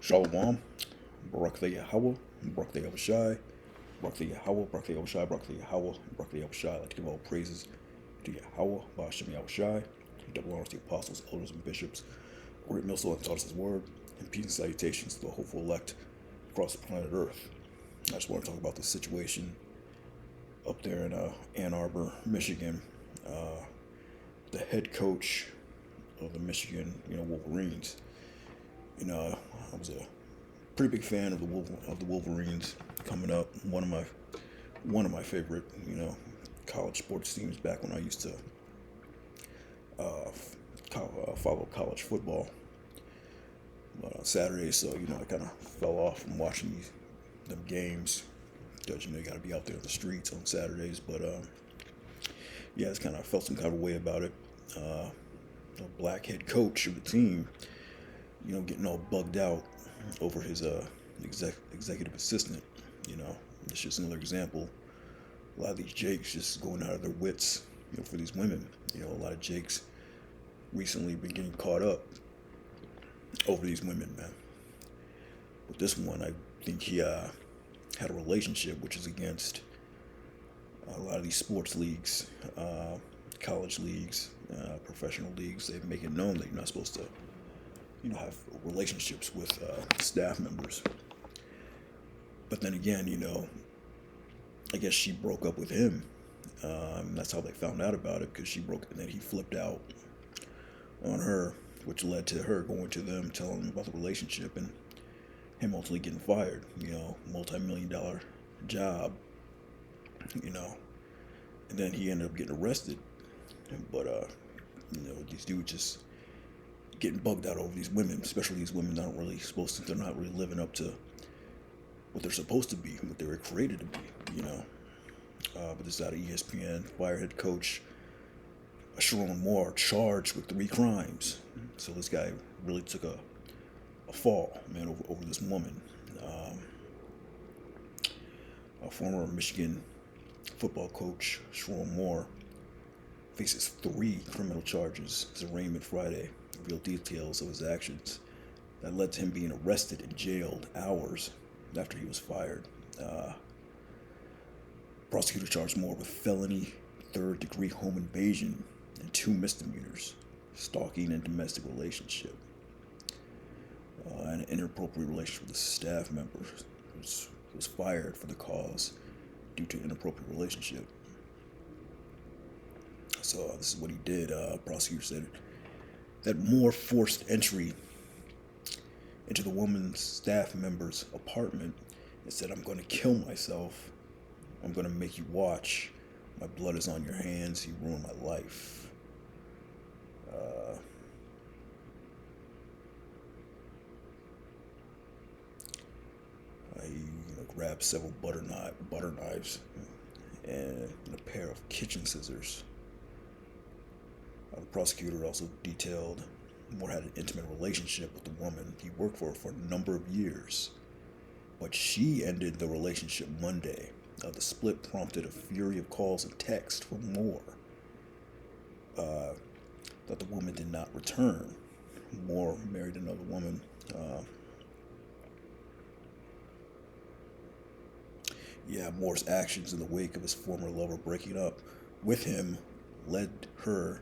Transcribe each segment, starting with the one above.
Shalom, Barak Yahweh, Barak Yahushai, Barak Yahweh, Barak Yahushai, Barak Yahweh, Barak Yahushai. I'd like to give all praises to Yahweh, Ba'ashem Yahushai, double honors to the apostles, elders, and bishops, great Milso and taught us his word, and peace and salutations to the hopeful elect across the planet Earth. I just want to talk about the situation up there in Ann Arbor, Michigan. The head coach of the Michigan, Wolverines. I was a pretty big fan of the Wolverines coming up. One of my favorite, college sports teams back when I used to uh, follow college football. But on Saturdays, so I kind of fell off from watching them games because you got to be out there in the streets on Saturdays. But yeah, it's kind of felt some kind of way about it. The black head coach of the team, getting all bugged out over his executive assistant. It's just another example. A lot of these jakes just going out of their wits, for these women. A lot of jakes recently been getting caught up over these women, man. But this one, I think he had a relationship which is against a lot of these sports leagues, college leagues, professional leagues. They make it known that you're not supposed to, have relationships with staff members. But then again, I guess she broke up with him. That's how they found out about it, because she broke, and then he flipped out on her, which led to her going to them, telling them about the relationship, and him ultimately getting fired. Multi-million-dollar job. And then he ended up getting arrested. But these dudes just getting bugged out over these women, especially these women that aren't really supposed to. They're not really living up to what they're supposed to be, what they were created to be. But this is out of ESPN. Firehead coach Sharon Moore charged with 3 crimes. So this guy really took a fall, man, over this woman. A former Michigan football coach, Sharon Moore, faces 3 criminal charges. His arraignment Friday revealed details of his actions that led to him being arrested and jailed hours after he was fired. Prosecutor charged Moore with felony third-degree home invasion and 2 misdemeanors, stalking and domestic relationship, and an inappropriate relationship with a staff member who was fired for the cause due to inappropriate relationship. So this is what he did. Prosecutor said that Moore forced entry into the woman's staff member's apartment and said, "I'm going to kill myself. I'm going to make you watch. My blood is on your hands. You ruined my life." He grabbed several butter knives and a pair of kitchen scissors. The prosecutor also detailed Moore had an intimate relationship with the woman he worked for a number of years, but she ended the relationship Monday. The split prompted a flurry of calls and texts from Moore that the woman did not return. Moore married another woman. Moore's actions in the wake of his former lover breaking up with him led her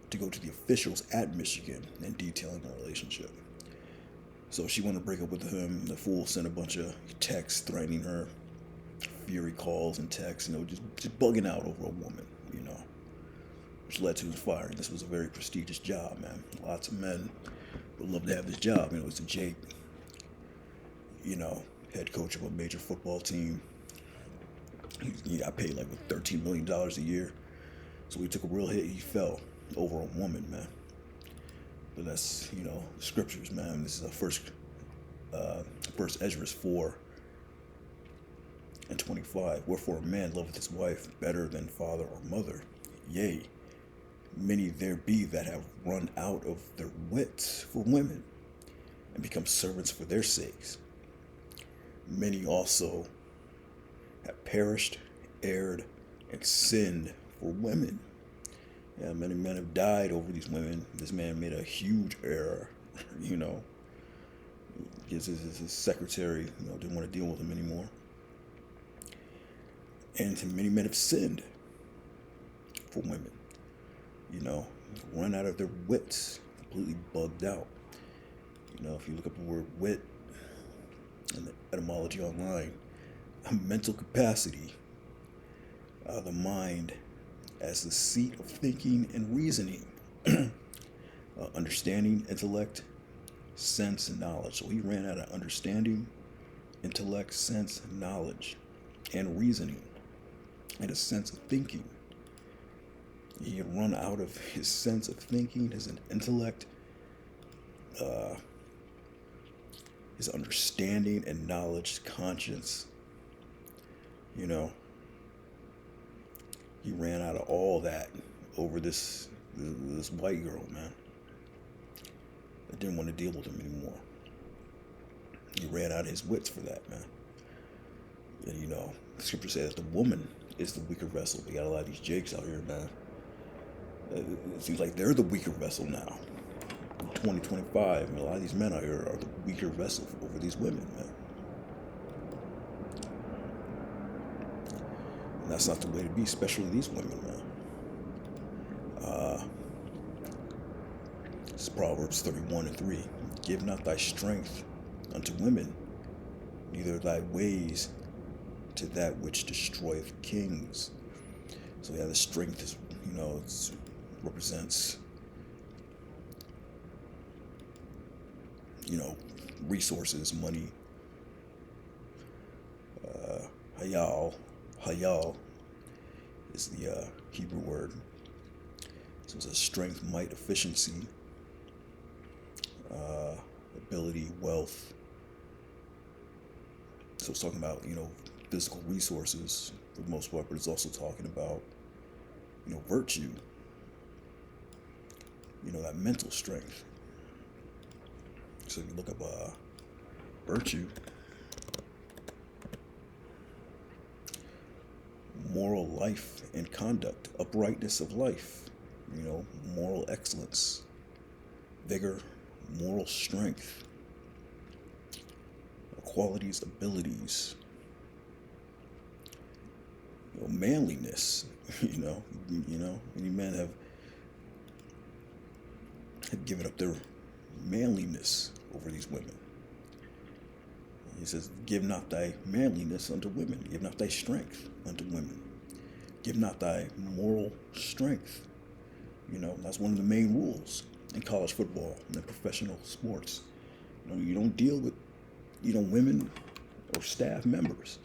to go to the officials at Michigan and detailing the relationship. So she wanted to break up with him. The fool sent a bunch of texts threatening her, fury calls and texts, just bugging out over a woman, which led to his firing. This was a very prestigious job, man. Lots of men would love to have this job. It's a Jake, head coach of a major football team. He got paid like $13 million a year. So he took a real hit. He fell over a woman, man. But that's, scriptures, man. This is a first Ezra 4:25. Wherefore a man loveth his wife better than father or mother. Yea, many there be that have run out of their wits for women, and become servants for their sakes. Many also have perished, erred, and sinned for women. Yeah, many men have died over these women. This man made a huge error, His secretary, didn't want to deal with him anymore. And many men have sinned for women, run out of their wits, completely bugged out. If you look up the word wit in the etymology online, a mental capacity, the mind as the seat of thinking and reasoning, understanding, intellect, sense, and knowledge. So he ran out of understanding, intellect, sense, knowledge, and reasoning, and a sense of thinking. He had run out of his sense of thinking, his intellect, his understanding and knowledge, conscience. He ran out of all that over this white girl, man. I didn't want to deal with him anymore. He ran out of his wits for that, man. And the scripture says the woman is the weaker vessel. We got a lot of these jakes out here, man. It seems like they're the weaker vessel now. In 2025, a lot of these men out here are the weaker vessel over these women, man. And that's not the way to be, especially these women, man. It's Proverbs 31:3. Give not thy strength unto women, neither thy ways to that which destroyeth kings. So yeah, the strength is, it represents, resources, money. Hayal is the Hebrew word. So it's a strength, might, efficiency, ability, wealth. So it's talking about, physical resources for the most part, but it's also talking about, virtue, that mental strength. So if you look up virtue, moral life and conduct, uprightness of life, moral excellence, vigor, moral strength, qualities, abilities, manliness. Many men have given up their manliness over these women. He says, give not thy manliness unto women. Give not thy strength unto women. Give not thy moral strength. That's one of the main rules in college football and in professional sports. You don't deal with, women or staff members.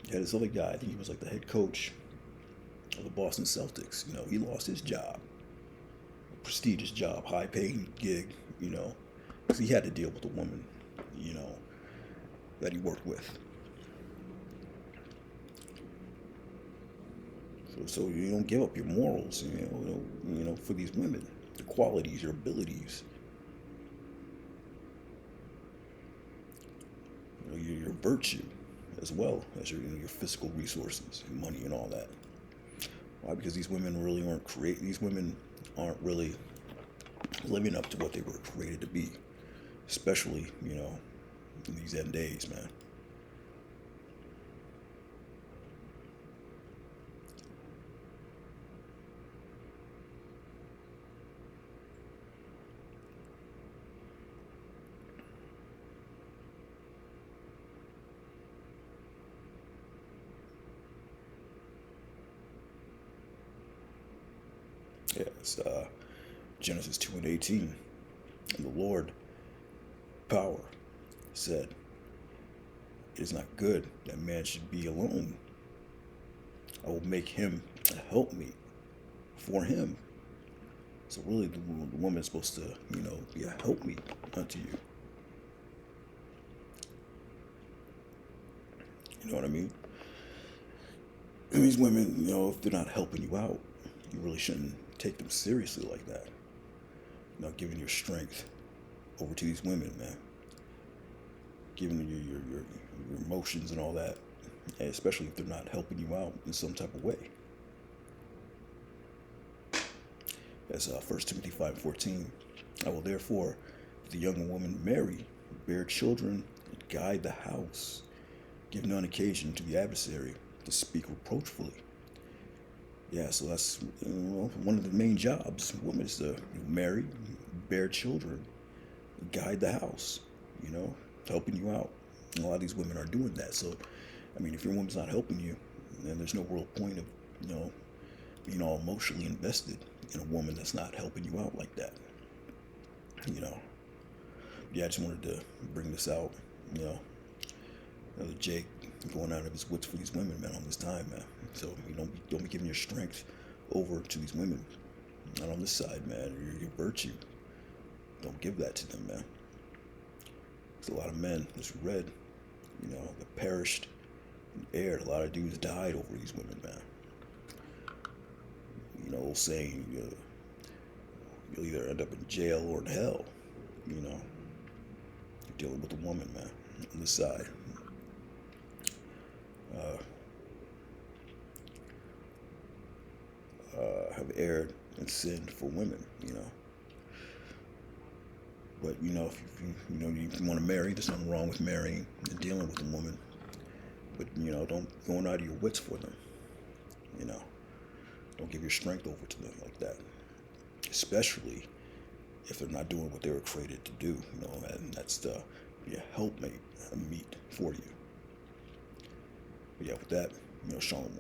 You had this other guy, I think he was like the head coach of the Boston Celtics. He lost his job. A prestigious job, high paying gig, because he had to deal with a woman, that he worked with. So you don't give up your morals, for these women, your qualities, your abilities, your virtue, as well as your physical resources, and money, and all that. Why? Because these women really aren't These women aren't really living up to what they were created to be, especially in these end days, man. Yeah, it's Genesis 2:18. And the Lord, power, said, it is not good that man should be alone. I will make him a helpmeet for him. So really, the woman is supposed to, be a helpmeet unto you. You know what I mean? And these women, if they're not helping you out, you really shouldn't take them seriously like that. Not giving your strength over to these women, man. Giving your emotions and all that, and especially if they're not helping you out in some type of way. That's 1 Timothy 5:14. I will therefore, if the young woman marry, bear children, and guide the house, give none occasion to the adversary to speak reproachfully. Yeah, so that's one of the main jobs. Women is to marry, bear children, guide the house, you know, helping you out. And a lot of these women are doing that. So, I mean, if your woman's not helping you, then there's no real point of, being all emotionally invested in a woman that's not helping you out like that. You know, yeah, I just wanted to bring this out. You know, Jake going out of his wits for these women, man, on this time, man. So you don't be giving your strength over to these women. Not on this side, man. Your virtue. Don't give that to them, man. There's a lot of men, as we read, that perished and erred. A lot of dudes died over these women, man. Old saying, you'll either end up in jail or in hell. You're dealing with a woman, man, on this side. Have erred and sinned for women. But if you want to marry, there's nothing wrong with marrying and dealing with a woman. But don't going out of your wits for them. Don't give your strength over to them like that. Especially if they're not doing what they were created to do. And that's to be a helpmate, a meat for you. But yeah, with that, shalom.